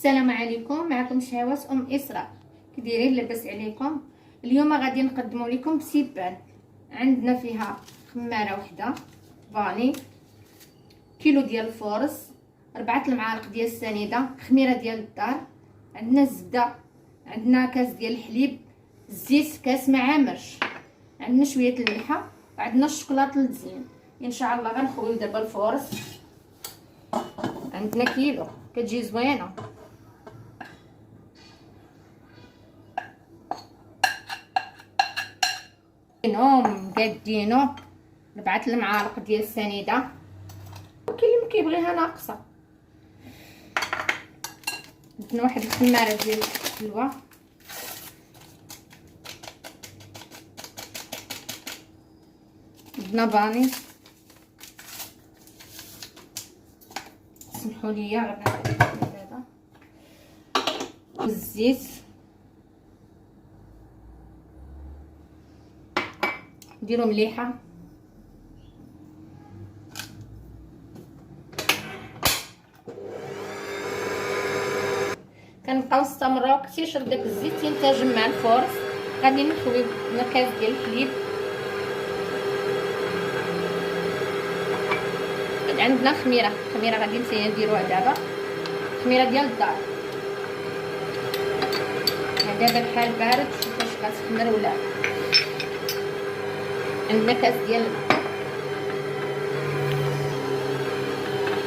السلام عليكم. معكم شهوات اسراء. كي دايرين؟ لاباس عليكم؟ اليوم غادي نقدموا لكم بسيبان. عندنا فيها خماره وحده فاني، كيلو ديال الفورص، 4 المعالق ديال السنيده، خميره ديال الدار، عندنا الزبده، عندنا كاس ديال الحليب، الزيت كاس مع مرش، عندنا شويه الملحه، وعندنا الشوكولاط للتزيين. ان شاء الله غنخويو دابا الفورص. عندنا كيلو كتجي زوينه. مقادينو 4 المعالق ديال السنيده، كاين اللي كيبغيها ناقصه. عندنا واحد الخماره ديال الحلوه، عندنا باني، سمحوا لي غير دابا، والزيت، نديرو مليحه، كنبقاو نستمروا كتيشرب داك الزيت ينتجم مع الفورص. غادي نخويو كاس ديال الحليب، عندنا خميره غادي نديروها دابا، خميره ديال الدار. دابا الحال بارد، شوف واش غتخمر ولا. عندنا كاس ديال الماء،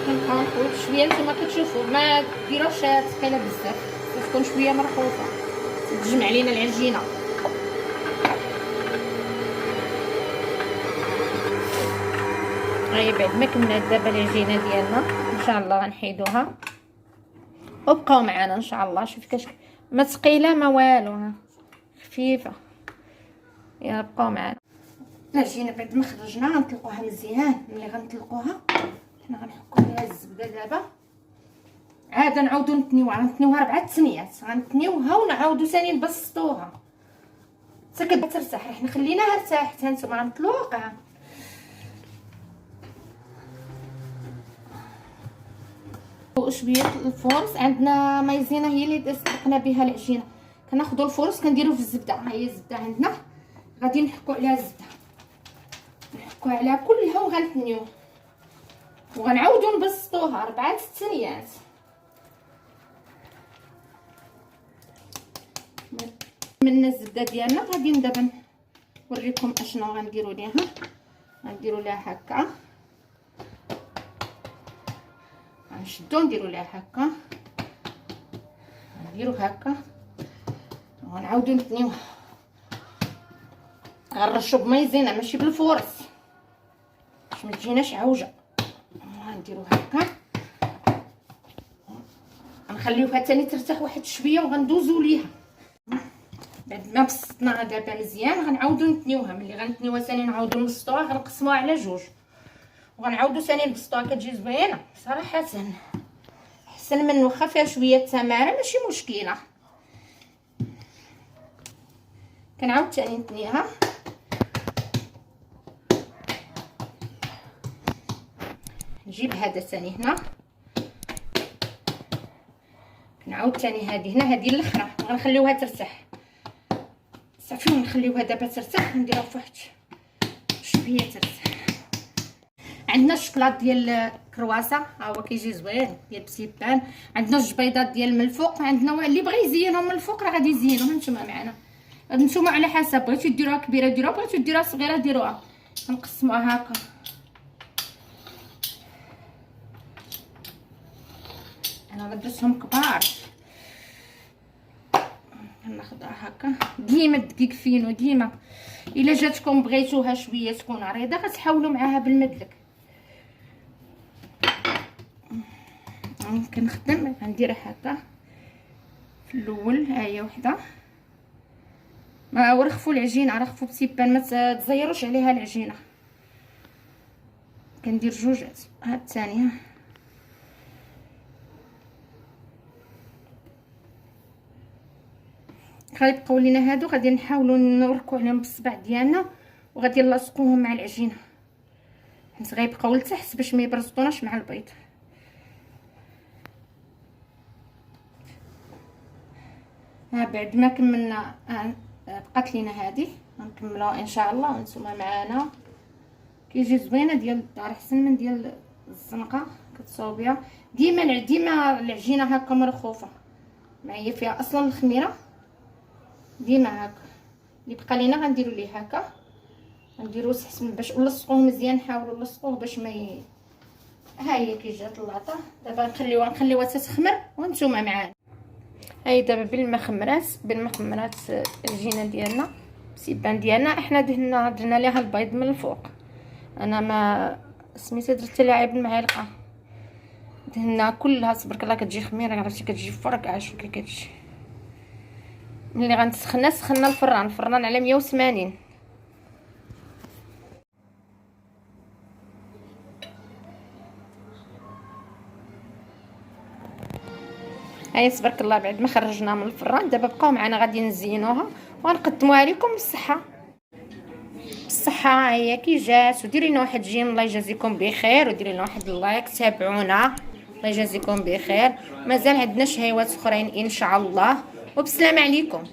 كنبقاو نخويو شويه. نتوما كتشوفوا ما ديروش ثقيله بزاف، تكون شويه مرخوصه تجمع لينا العجينه. هاي بعد ما كملات دابا العجينه ديالنا ان شاء الله غنحيدوها وبقاو معنا ان شاء الله. شوف كاش ما ثقيله ما والو، ها خفيفه. يا بقاو معنا. العجينه بعد ما خرجنا غنطلقوها مزيان. ملي غنطلقوها حنا غنحكو عليها الزبده دابا، عاد نعاودو نتنيوها 4 ثنيات. غنتنيوها ونعاودو ثاني نبسطوها حتى كترتاح. حنا خليناها ارتاحت، ها نتوما غنطلقوها. شويه الفورص، عندنا مايزينا هي اللي سلقنا بها العجينه. كناخذوا الفورص كنديرو في الزبده. ها هي الزبده عندنا، غادي نحكو عليها الزبده، نحكو عليها كلها وغنتنيوها وغنعاودو نبسطوها 4 ثنيات. من الزبده ديالنا غادي دابا نوريكم اشنو غنديروا ليها. غنديروا لها هكا، غنشدو نديروا لها هكا، نديروا هكا ونعاودو نتنيوها. غنرشوا بمايزينا ماشي بالفورص باش ما تجيناش عوجه. غنديروا هكا، غنخليوها ثاني ترتاح واحد شويه وغندوزو ليها. بعد ما بسطناها دابا مزيان غنعاودو نتنيوها. ملي غنتنيوها ثاني نعاودو نبسطوها، غنقسموها على جوج وغنعاودو ثاني نبسطوها. كتجي زوينه صراحه، احسن من واخا فيها شويه تماره ماشي مشكله. كنعاود ثاني نتنيها. نجيب هذا ثاني هنا، نعاود ثاني هذه هنا، هذه الاخرى غنخليوها ترتاح صافي. ونخليوها دابا ترتاح، نديروها فواحد شويه ترتاح. عندنا الشكلاط ديال الكرواسه، ها هو كيجي زوين ديال بسيبان. عندنا الجبيضات ديال من الفوق. عندنا اللي بغى يزينهم من الفوق راه غادي يزينوها. نتوما معنا، نتوما على حسب. بغيتو ديروها كبيره ديروها، بغيتو ديروها صغيره ديروها. نقسموها هكا، انا درتهم كبار. ناخذها هكا. ديما الدقيق فينو ديما الا جاتكم بغيتوها شويه تكون عريضه غتحاولوا معاها بالمدلك. كنخدم غنديرها هكا في الاول. ها هي وحده. ما ورخفوا العجينه، رخفوا بسيبان، ما تزيروش عليها العجينه. كندير جوجات. ها الثانيه غيبقاو لينا هادو. غادي نحاولوا نوركو عليهم بالصبع ديالنا وغادي نلاصقوهم مع العجينه حيت غيبقاو لتحت باش ما يبرزطوناش مع البيض. ها بعد ما كملنا بقات لينا هذه غنكملوها ان شاء الله وانتم معانا. كيجي زوينه ديال الدار احسن من ديال الزنقه كتصاوبيها. ديما العجينه هكا مرخوفه، ما هي فيها اصلا الخميره. ديما هكا اللي بقى لينا غنديروا ليه هكا، غنديروا حسن باش نلصقوه مزيان. نحاولوا نلصقوه باش ما ها هي كي جات اللاطه. دابا نخليوها تتخمر وانتم معانا. هاي دابا بالمخمرات العجينه ديالنا السيبان ديالنا. احنا درنا ليها البيض من الفوق. انا ما سميتها درت لها عيب المعلقه. دهنا كلها تبارك الله كتجي خميره، عرفتي كتجي فرقعه. شوف كي كتجي ملي غنسخنها. سخنا الفران على 180. هاي تبارك الله بعد ما خرجناها من الفران دابا بقاو معنا غادي نزينوها ونقدموها لكم بالصحه. بالصحه هي كي جات. وديري لنا واحد جيم الله يجازيكم بخير، وديري لنا واحد اللايك، تابعونا الله يجازيكم بخير. مازال عندنا شهيوات اخرين ان شاء الله، وبسلام عليكم.